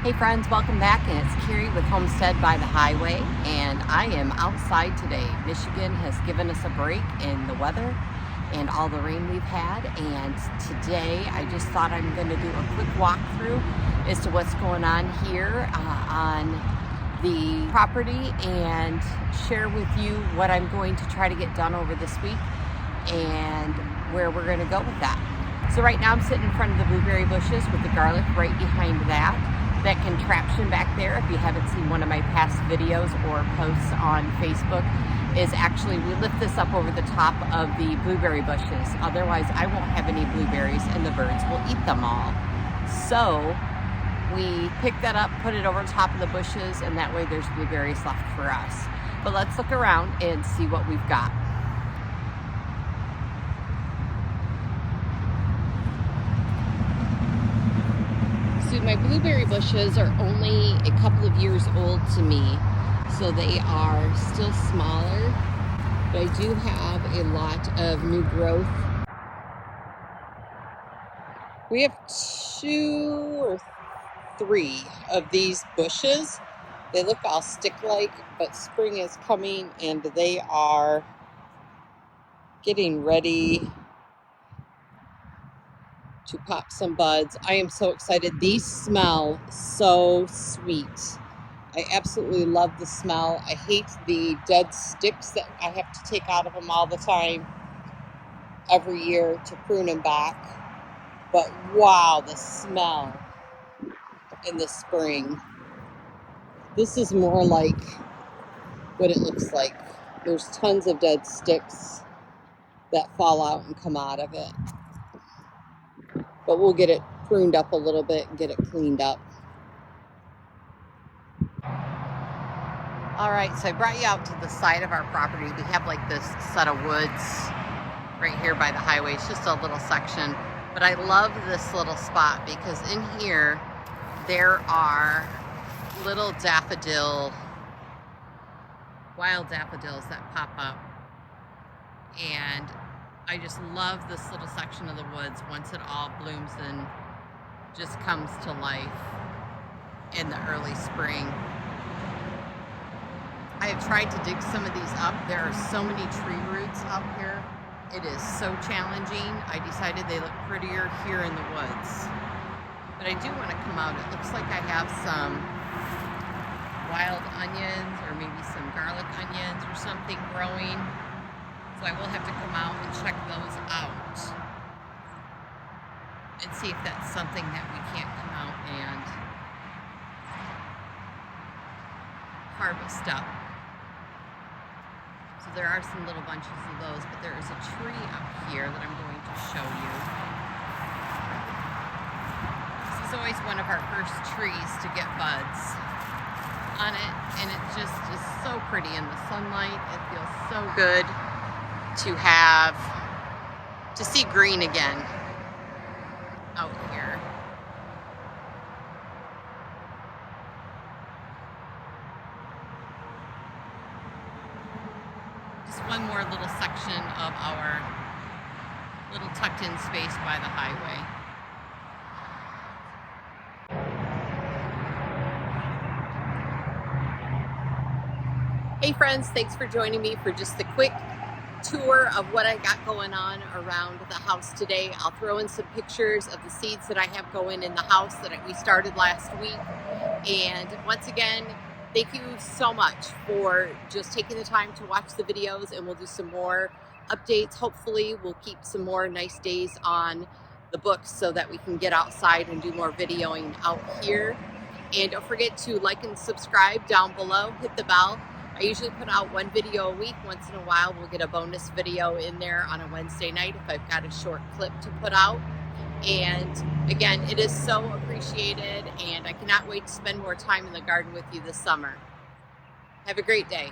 Hey friends, welcome back, and it's Carrie with Homestead by the Highway, and I am outside today. Michigan has given us a break in the weather and all the rain we've had, and today I just thought I'm going to do a quick walkthrough as to what's going on here on the property and share with you what I'm going to try to get done over this week and where we're going to go with that. So right now I'm sitting in front of the blueberry bushes with the garlic right behind that. That contraption back there, if you haven't seen one of my past videos or posts on Facebook, is actually we lift this up over the top of the blueberry bushes. Otherwise, I won't have any blueberries and the birds will eat them all. So we pick that up, put it over top of the bushes, and that way there's blueberries left for us. But let's look around and see what we've got. My blueberry bushes are only a couple of years old to me, so they are still smaller, but I do have a lot of new growth. We have 2 or 3 of these bushes. They look all stick-like, but spring is coming and they are getting ready to pop some buds. I am so excited. These smell so sweet. I absolutely love the smell. I hate the dead sticks that I have to take out of them all the time, every year to prune them back. But wow, the smell in the spring. This is more like what it looks like. There's tons of dead sticks that fall out and come out of it. But we'll get it pruned up a little bit and get it cleaned up. All right, so I brought you out to the side of our property. We have like this set of woods right here by the highway. It's just a little section, but I love this little spot because in here there are little wild daffodils that pop up, and I just love this little section of the woods once it all blooms and just comes to life in the early spring. I have tried to dig some of these up. There are so many tree roots out here. It is so challenging. I decided they look prettier here in the woods. But I do want to come out. It looks like I have some wild onions or maybe some garlic onions or something growing. So I will have to come out and check those out and see if that's something that we can't come out and harvest up. So there are some little bunches of those, but there is a tree up here that I'm going to show you. This is always one of our first trees to get buds on it, and it just is so pretty in the sunlight. It feels so good to see green again out here. Just one more little section of our little tucked in space by the highway. Hey friends, thanks for joining me for just a quick tour of what I got going on around the house today. I'll throw in some pictures of the seeds that I have going in the house that we started last week. And once again, thank you so much for just taking the time to watch the videos, and we'll do some more updates. Hopefully we'll keep some more nice days on the books so that we can get outside and do more videoing out here. And don't forget to like and subscribe down below, hit the bell. I usually put out one video a week. Once in a while we'll get a bonus video in there on a Wednesday night if I've got a short clip to put out. And again, it is so appreciated, and I cannot wait to spend more time in the garden with you this summer. Have a great day.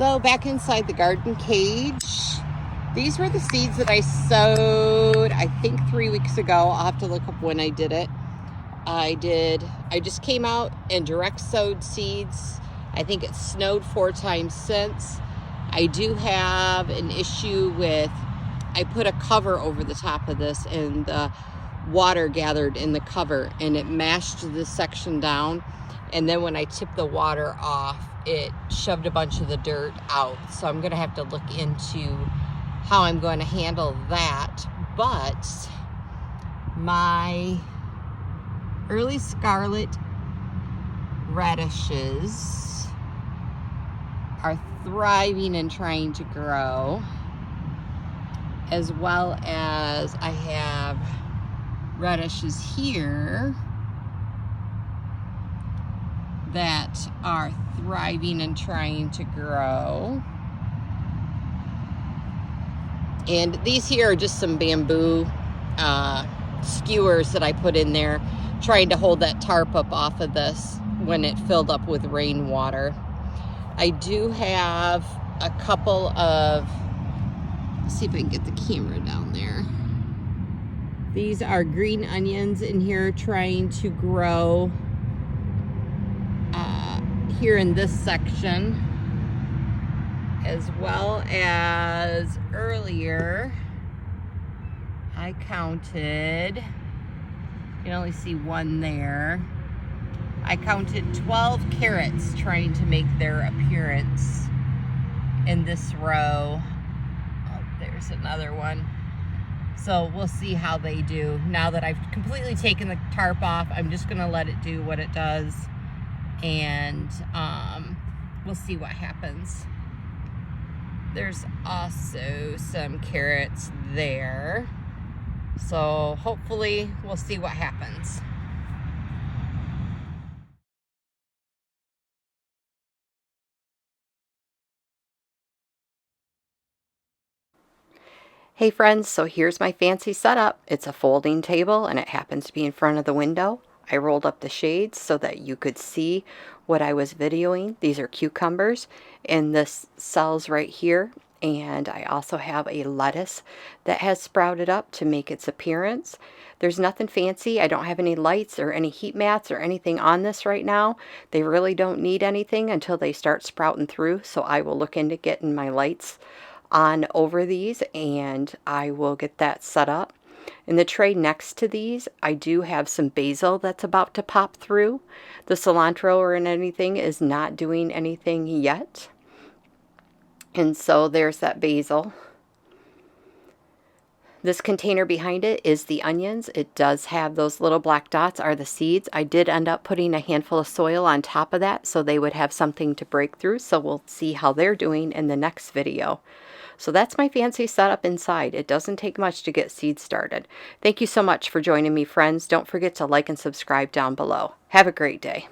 So back inside the garden cage, these were the seeds that I sowed, I think 3 weeks ago. I'll have to look up when I did it. I just came out and direct sowed seeds. I think it's snowed 4 times since. I do have an issue with, I put a cover over the top of this and the water gathered in the cover and it mashed this section down. And then when I tipped the water off, it shoved a bunch of the dirt out. So I'm gonna have to look into how I'm going to handle that. But my early scarlet radishes are thriving and trying to grow, as well as I have radishes here that are thriving and trying to grow. And these here are just some bamboo skewers that I put in there, trying to hold that tarp up off of this when it filled up with rainwater. I do have a couple of, let's see if I can get the camera down there. These are green onions in here trying to grow here in this section, as well as earlier I counted, you can only see one there, I counted 12 carrots trying to make their appearance in this row. Oh, there's another one. So we'll see how they do. Now that I've completely taken the tarp off, I'm just gonna let it do what it does, and we'll see what happens. There's also some carrots there. So hopefully we'll see what happens. Hey friends, so here's my fancy setup. It's a folding table and it happens to be in front of the window. I rolled up the shades so that you could see what I was videoing. These are cucumbers in this cells right here. And I also have a lettuce that has sprouted up to make its appearance. There's nothing fancy. I don't have any lights or any heat mats or anything on this right now. They really don't need anything until they start sprouting through. So I will look into getting my lights on over these and I will get that set up. In the tray next to these, I do have some basil that's about to pop through. The cilantro or anything is not doing anything yet. And so there's that basil. This container behind it is the onions. It does have those little black dots are the seeds. I did end up putting a handful of soil on top of that so they would have something to break through. So we'll see how they're doing in the next video. So that's my fancy setup inside. It doesn't take much to get seeds started. Thank you so much for joining me, friends. Don't forget to like and subscribe down below. Have a great day.